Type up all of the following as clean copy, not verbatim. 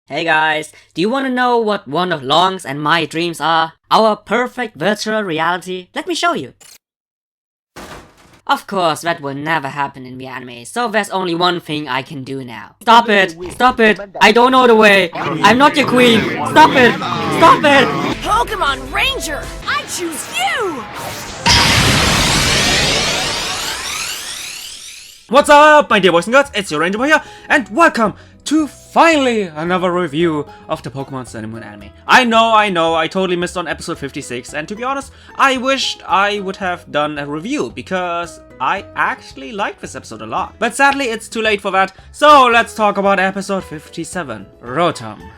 Hey guys, do you want to know what one of Long's and my dreams are? Our perfect virtual reality? Let me show you. Of course, that will never happen in the anime, so there's only one thing I can do now. Stop it! Stop it! I don't know the way! I'm not your queen! Stop it! Stop it! Pokemon Ranger! I choose you! What's up, my dear boys and girls? It's your Ranger Boy here, and welcome to finally another review of the Pokemon Sun and Moon anime. I know, I totally missed on episode 56, and to be honest, I wished I would have done a review, because I actually like this episode a lot. But sadly, it's too late for that, so let's talk about episode 57, Rotom.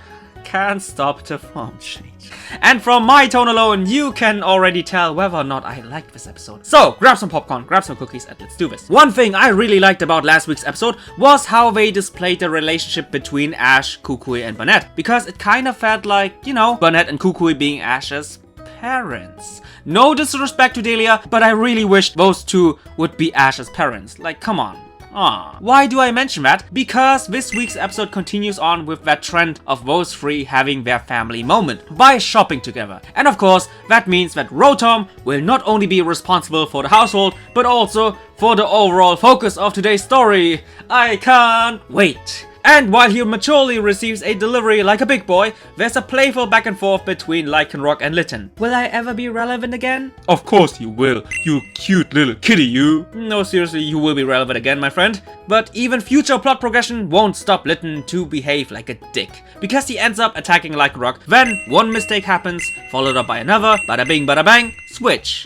Can't stop the form change. And from my tone alone, you can already tell whether or not I like this episode. So, grab some popcorn, grab some cookies, and let's do this. One thing I really liked about last week's episode was how they displayed the relationship between Ash, Kukui, and Burnett. Because it kind of felt like, you know, Burnett and Kukui being Ash's parents. No disrespect to Delia, but I really wished those two would be Ash's parents. Like, come on. Aww. Why do I mention that? Because this week's episode continues on with that trend of those three having their family moment by shopping together. And of course, that means that Rotom will not only be responsible for the household, but also for the overall focus of today's story. I can't wait. And while he maturely receives a delivery like a big boy, there's a playful back and forth between Lycanroc and Litten. Will I ever be relevant again? Of course you will, you cute little kitty you. No, seriously, you will be relevant again, my friend. But even future plot progression won't stop Litten to behave like a dick, because he ends up attacking Lycanroc. Then one mistake happens, followed up by another, bada bing bada bang, switch.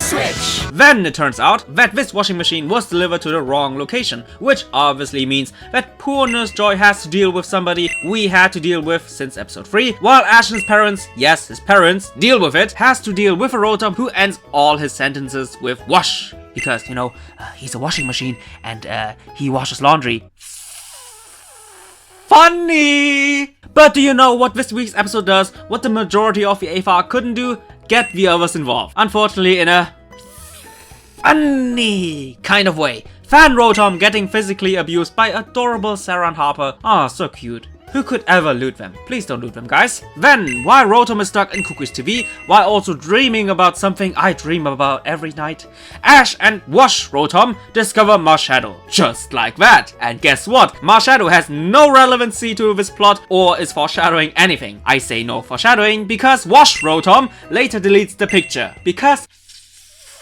Then it turns out that this washing machine was delivered to the wrong location, which obviously means that poor Nurse Joy has to deal with somebody we had to deal with since episode 3, while Ash's parents, yes, his parents, deal with it, has to deal with a Rotom who ends all his sentences with wash. Because, you know, he's a washing machine and he washes laundry. Funny! But do you know what this week's episode does? What the majority of the AFR couldn't do? Get the others involved. Unfortunately, in a funny kind of way. Fan Rotom getting physically abused by adorable Sarah and Harper. Ah, so cute. Who could ever loot them? Please don't loot them, guys. Then, while Rotom is stuck in Kukui's TV, while also dreaming about something I dream about every night, Ash and Wash Rotom discover MARSHADOW. Just like that. And guess what? MARSHADOW has no relevancy to this plot or is foreshadowing anything. I say no foreshadowing because Wash Rotom later deletes the picture. Because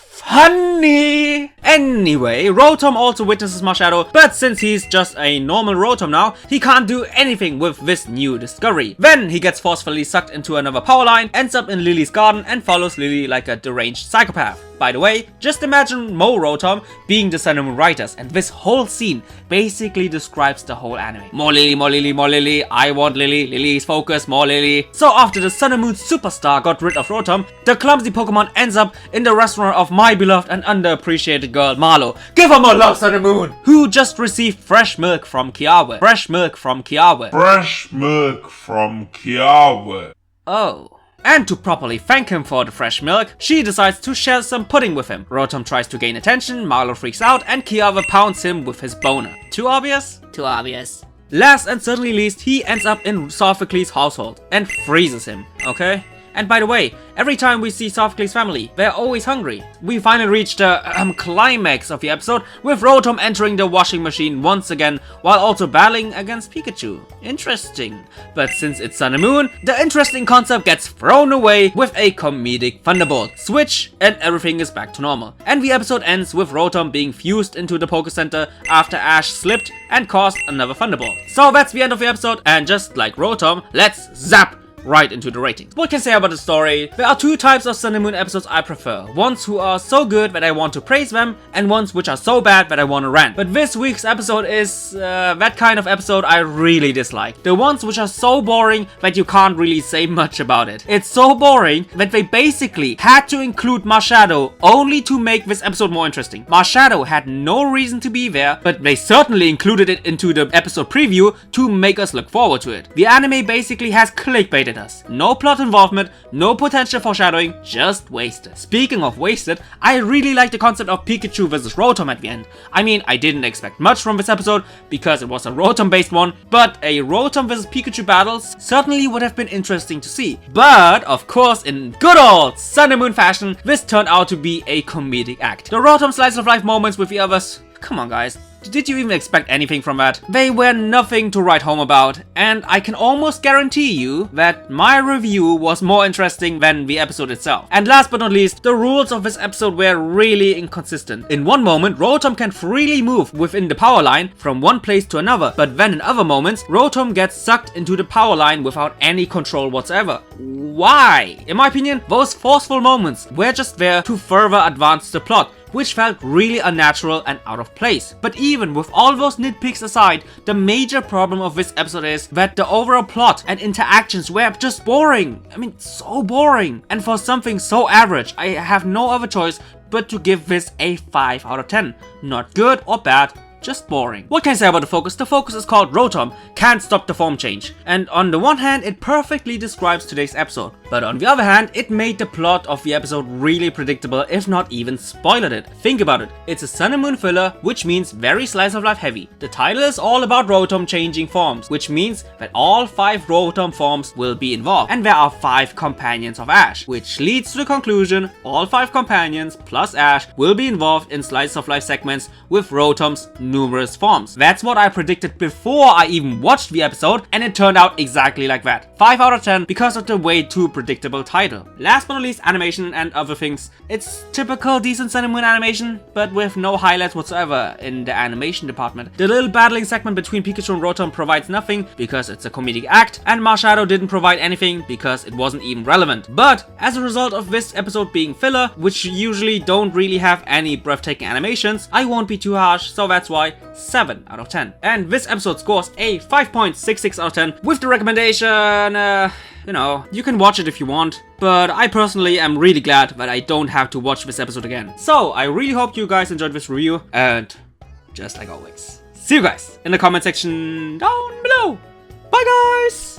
funny! Anyway, Rotom also witnesses MARSHADOW, but since he's just a normal Rotom now, he can't do anything with this new discovery. Then he gets forcefully sucked into another power line, ends up in Lily's garden, and follows Lily like a deranged psychopath. By the way, just imagine Mo Rotom being the Sun and Moon writers, and this whole scene basically describes the whole anime. More Lily, more Lily, more Lily, I want Lily, Lily's focus, more Lily. So after the Sun and Moon superstar got rid of Rotom, the clumsy Pokemon ends up in the restaurant of my beloved and underappreciated girl Marlo. Give her more love, Sun and Moon! Who just received fresh milk from Kiawe. Fresh milk from Kiawe. Fresh milk from Kiawe. Oh. And to properly thank him for the fresh milk, she decides to share some pudding with him. Rotom tries to gain attention, Marlo freaks out, and Kiawe pounds him with his boner. Too obvious? Too obvious. Last and certainly least, he ends up in Sophocles' household and freezes him, okay? And by the way, every time we see Sophocles' family, they're always hungry. We finally reached the climax of the episode with Rotom entering the washing machine once again while also battling against Pikachu. Interesting. But since it's Sun and Moon, the interesting concept gets thrown away with a comedic thunderbolt. Switch and everything is back to normal. And the episode ends with Rotom being fused into the Poké Center after Ash slipped and caused another thunderbolt. So that's the end of the episode, and just like Rotom, let's zap right into the ratings. What can I say about the story? There are two types of Sun and Moon episodes I prefer. Ones who are so good that I want to praise them, and ones which are so bad that I want to rant. But this week's episode is that kind of episode I really dislike. The ones which are so boring that you can't really say much about it. It's so boring that they basically had to include MARSHADOW only to make this episode more interesting. MARSHADOW had no reason to be there, but they certainly included it into the episode preview to make us look forward to it. The anime basically has clickbaited it does. No plot involvement, no potential foreshadowing, just wasted. Speaking of wasted, I really like the concept of Pikachu versus Rotom at the end. I mean, I didn't expect much from this episode because it was a Rotom based one, but a Rotom versus Pikachu battles certainly would have been interesting to see. But, of course, in good old Sun and Moon fashion, this turned out to be a comedic act. The Rotom slice of life moments with the others, come on guys. Did you even expect anything from that? They were nothing to write home about, and I can almost guarantee you that my review was more interesting than the episode itself. And last but not least, the rules of this episode were really inconsistent. In one moment, Rotom can freely move within the power line from one place to another, but then in other moments, Rotom gets sucked into the power line without any control whatsoever. Why? In my opinion, those forceful moments were just there to further advance the plot, which felt really unnatural and out of place. But even with all those nitpicks aside, the major problem of this episode is that the overall plot and interactions were just boring. I mean, so boring. And for something so average, I have no other choice but to give this a 5 out of 10. Not good or bad, just boring. What can I say about the focus? The focus is called Rotom, can't stop the form change. And on the one hand, it perfectly describes today's episode. But on the other hand, it made the plot of the episode really predictable, if not even spoiled it. Think about it. It's a Sun and Moon filler, which means very slice of life heavy. The title is all about Rotom changing forms, which means that all 5 Rotom forms will be involved. And there are 5 companions of Ash, which leads to the conclusion all 5 companions plus Ash will be involved in slice of life segments with Rotom's numerous forms. That's what I predicted before I even watched the episode, and it turned out exactly like that. 5 out of 10 because of the way too predictable title. Last but not least, animation and other things. It's typical decent Sun and Moon animation, but with no highlights whatsoever in the animation department. The little battling segment between Pikachu and Rotom provides nothing because it's a comedic act, and MARSHADOW didn't provide anything because it wasn't even relevant. But as a result of this episode being filler, which usually don't really have any breathtaking animations, I won't be too harsh, so that's why 7 out of 10. And this episode scores a 5.66 out of 10 with the recommendation, you know, you can watch it if you want, but I personally am really glad that I don't have to watch this episode again. So I really hope you guys enjoyed this review, and just like always, see you guys in the comment section down below. Bye guys!